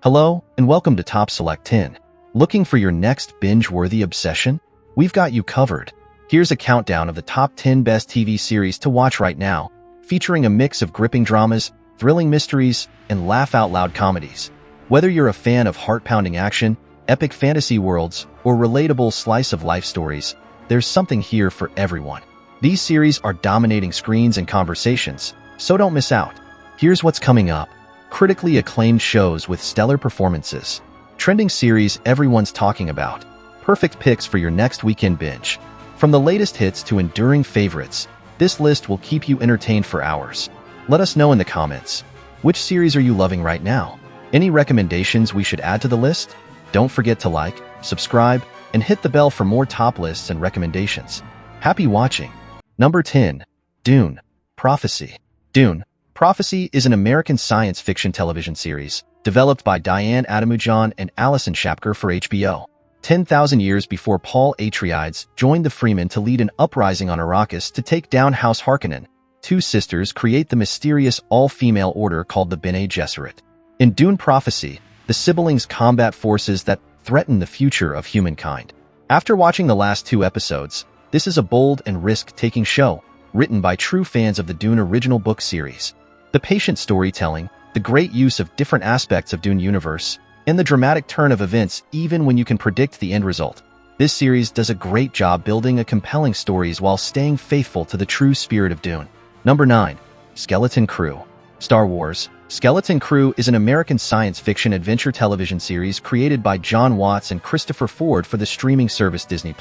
Hello, and welcome to Top Select 10. Looking for your next binge-worthy obsession? We've got you covered. Here's a countdown of the top 10 best TV series to watch right now, featuring a mix of gripping dramas, thrilling mysteries, and laugh-out-loud comedies. Whether you're a fan of heart-pounding action, epic fantasy worlds, or relatable slice-of-life stories, there's something here for everyone. These series are dominating screens and conversations, so don't miss out. Here's what's coming up. Critically acclaimed shows with stellar performances. Trending series everyone's talking about. Perfect picks for your next weekend binge. From the latest hits to enduring favorites, this list will keep you entertained for hours. Let us know in the comments. Which series are you loving right now? Any recommendations we should add to the list? Don't forget to like, subscribe, and hit the bell for more top lists and recommendations. Happy watching! Number 10. Dune. Prophecy. Dune. Prophecy is an American science fiction television series developed by Diane Adamujan and Alison Shapker for HBO. 10,000 years before Paul Atreides joined the Fremen to lead an uprising on Arrakis to take down House Harkonnen, two sisters create the mysterious all-female order called the Bene Gesserit. In Dune Prophecy, the siblings combat forces that threaten the future of humankind. After watching the last two episodes, this is a bold and risk-taking show, written by true fans of the Dune original book series. The patient storytelling, the great use of different aspects of Dune universe, and the dramatic turn of events even when you can predict the end result. This series does a great job building a compelling stories while staying faithful to the true spirit of Dune. Number 9. Skeleton Crew. Star Wars. Skeleton Crew is an American science fiction adventure television series created by John Watts and Christopher Ford for the streaming service Disney+.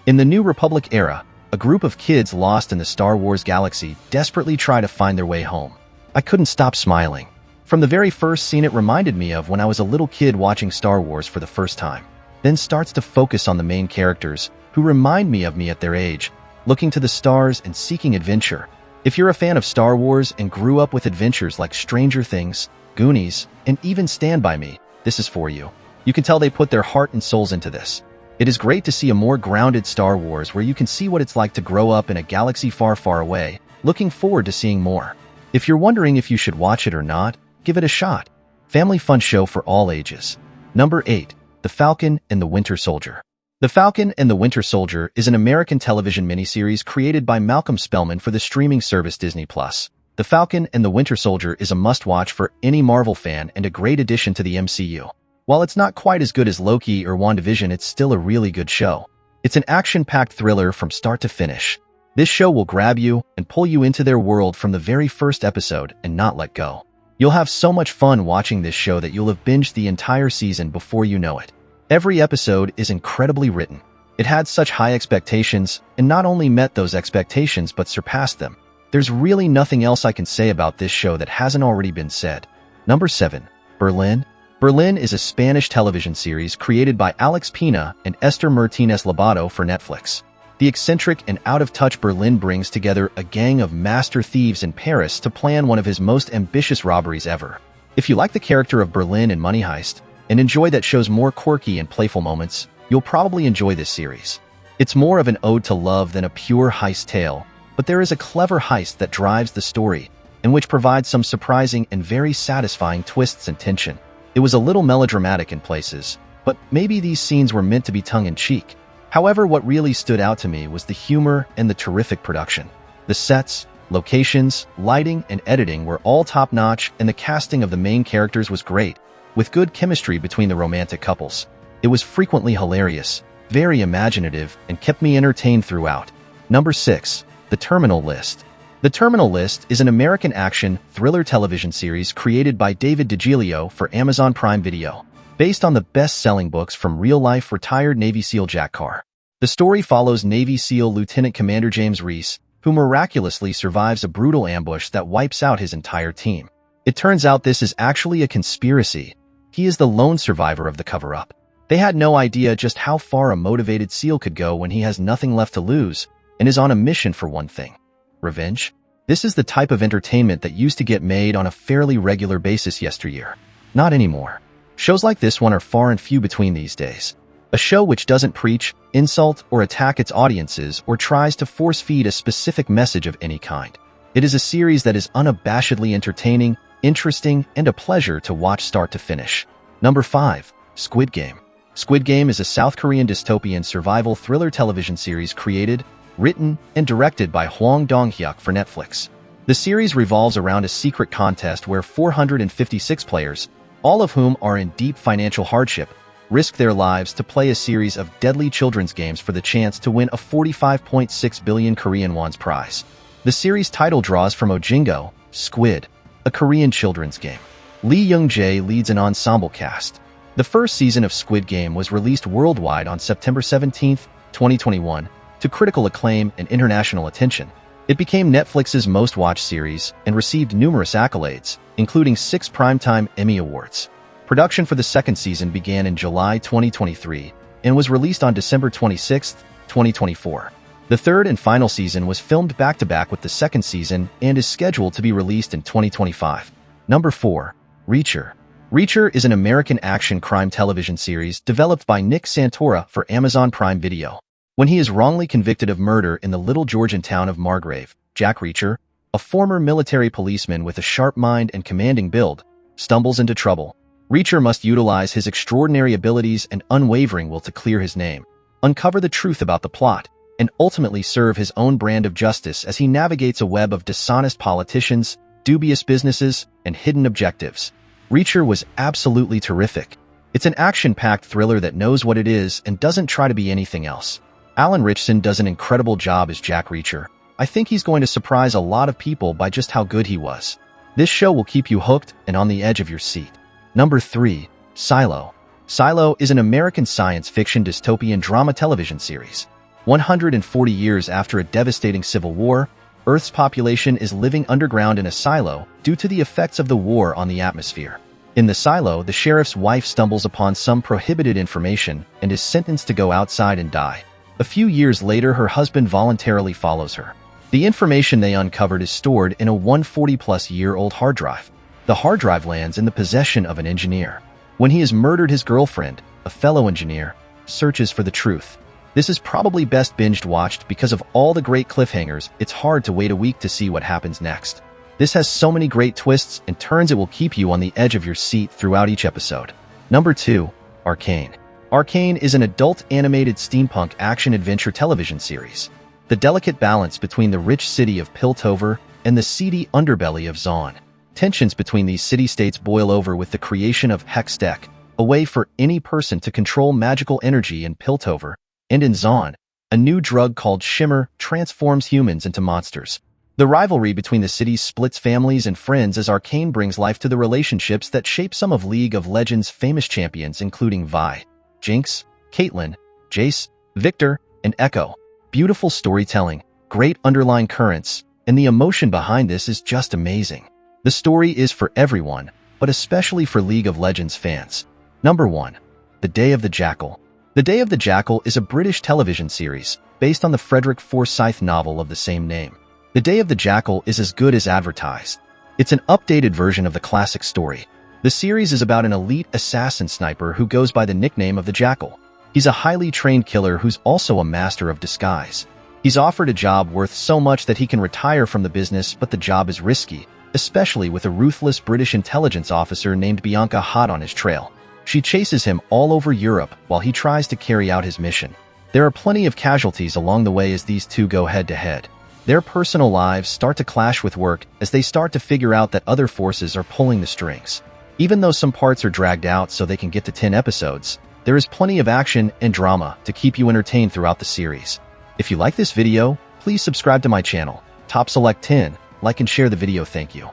In the New Republic era, a group of kids lost in the Star Wars galaxy desperately try to find their way home. I couldn't stop smiling. From the very first scene, it reminded me of when I was a little kid watching Star Wars for the first time. Then starts to focus on the main characters, who remind me of me at their age, looking to the stars and seeking adventure. If you're a fan of Star Wars and grew up with adventures like Stranger Things, Goonies, and even Stand By Me, this is for you. You can tell they put their heart and souls into this. It is great to see a more grounded Star Wars where you can see what it's like to grow up in a galaxy far, far away. Looking forward to seeing more. If you're wondering if you should watch it or not, give it a shot. Family fun show for all ages. Number 8. The Falcon and the Winter Soldier. The Falcon and the Winter Soldier is an American television miniseries created by Malcolm Spellman for the streaming service Disney+. The Falcon and the Winter Soldier is a must-watch for any Marvel fan and a great addition to the MCU. While it's not quite as good as Loki or WandaVision, it's still a really good show. It's an action-packed thriller from start to finish. This show will grab you and pull you into their world from the very first episode and not let go. You'll have so much fun watching this show that you'll have binged the entire season before you know it. Every episode is incredibly written. It had such high expectations and not only met those expectations but surpassed them. There's really nothing else I can say about this show that hasn't already been said. Number 7. Berlin. Berlin is a Spanish television series created by Alex Pina and Esther Martinez-Lobato for Netflix. The eccentric and out-of-touch Berlin brings together a gang of master thieves in Paris to plan one of his most ambitious robberies ever. If you like the character of Berlin in Money Heist and enjoy that show's more quirky and playful moments, you'll probably enjoy this series. It's more of an ode to love than a pure heist tale, but there is a clever heist that drives the story, and which provides some surprising and very satisfying twists and tension. It was a little melodramatic in places, but maybe these scenes were meant to be tongue-in-cheek. However, what really stood out to me was the humor and the terrific production. The sets, locations, lighting, and editing were all top-notch, and the casting of the main characters was great, with good chemistry between the romantic couples. It was frequently hilarious, very imaginative, and kept me entertained throughout. Number 6. The Terminal List. The Terminal List is an American action thriller television series created by David DiGilio for Amazon Prime Video, based on the best-selling books from real-life retired Navy SEAL Jack Carr. The story follows Navy SEAL Lieutenant Commander James Reese, who miraculously survives a brutal ambush that wipes out his entire team. It turns out this is actually a conspiracy. He is the lone survivor of the cover-up. They had no idea just how far a motivated SEAL could go when he has nothing left to lose and is on a mission for one thing: revenge. This is the type of entertainment that used to get made on a fairly regular basis yesteryear. Not anymore. Shows like this one are far and few between these days. A show which doesn't preach, insult, or attack its audiences or tries to force-feed a specific message of any kind. It is a series that is unabashedly entertaining, interesting, and a pleasure to watch start to finish. Number 5. Squid Game. Squid Game is a South Korean dystopian survival thriller television series created, written, and directed by Hwang Dong-hyuk for Netflix. The series revolves around a secret contest where 456 players, all of whom are in deep financial hardship, risk their lives to play a series of deadly children's games for the chance to win a 45.6 billion Korean won's prize. The series title draws from Ojingo, Squid, a Korean children's game. Lee Young-jae leads an ensemble cast. The first season of Squid Game was released worldwide on September 17, 2021, to critical acclaim and international attention. It became Netflix's most-watched series and received numerous accolades, including 6 Primetime Emmy Awards. Production for the second season began in July 2023 and was released on December 26, 2024. The third and final season was filmed back-to-back with the second season and is scheduled to be released in 2025. Number 4. Reacher. Reacher is an American action crime television series developed by Nick Santora for Amazon Prime Video. When he is wrongly convicted of murder in the little Georgian town of Margrave, Jack Reacher, a former military policeman with a sharp mind and commanding build, stumbles into trouble. Reacher must utilize his extraordinary abilities and unwavering will to clear his name, uncover the truth about the plot, and ultimately serve his own brand of justice as he navigates a web of dishonest politicians, dubious businesses, and hidden objectives. Reacher was absolutely terrific. It's an action-packed thriller that knows what it is and doesn't try to be anything else. Alan Ritchson does an incredible job as Jack Reacher. I think he's going to surprise a lot of people by just how good he was. This show will keep you hooked and on the edge of your seat. Number 3. Silo. Silo is an American science fiction dystopian drama television series. 140 years after a devastating civil war, Earth's population is living underground in a silo due to the effects of the war on the atmosphere. In the silo, the sheriff's wife stumbles upon some prohibited information and is sentenced to go outside and die. A few years later, her husband voluntarily follows her. The information they uncovered is stored in a 140-plus-year-old hard drive. The hard drive lands in the possession of an engineer. When he has murdered his girlfriend, a fellow engineer searches for the truth. This is probably best binged-watched because of all the great cliffhangers. It's hard to wait a week to see what happens next. This has so many great twists and turns it will keep you on the edge of your seat throughout each episode. Number 2. Arcane. Arcane is an adult animated steampunk action-adventure television series. The delicate balance between the rich city of Piltover and the seedy underbelly of Zaun. Tensions between these city-states boil over with the creation of Hextech, a way for any person to control magical energy in Piltover, and in Zaun, a new drug called Shimmer transforms humans into monsters. The rivalry between the cities splits families and friends as Arcane brings life to the relationships that shape some of League of Legends' famous champions including Vi, Jinx, Caitlyn, Jace, Victor, and Echo. Beautiful storytelling, great underlying currents, and the emotion behind this is just amazing. The story is for everyone, but especially for League of Legends fans. Number 1. The Day of the Jackal. The Day of the Jackal is a British television series based on the Frederick Forsyth novel of the same name. The Day of the Jackal is as good as advertised. It's an updated version of the classic story. The series is about an elite assassin sniper who goes by the nickname of the Jackal. He's a highly trained killer who's also a master of disguise. He's offered a job worth so much that he can retire from the business, but the job is risky, especially with a ruthless British intelligence officer named Bianca hot on his trail. She chases him all over Europe while he tries to carry out his mission. There are plenty of casualties along the way as these two go head-to-head. Their personal lives start to clash with work as they start to figure out that other forces are pulling the strings. Even though some parts are dragged out so they can get to 10 episodes, there is plenty of action and drama to keep you entertained throughout the series. If you like this video, please subscribe to my channel, topselect10, like and share the video. Thank you.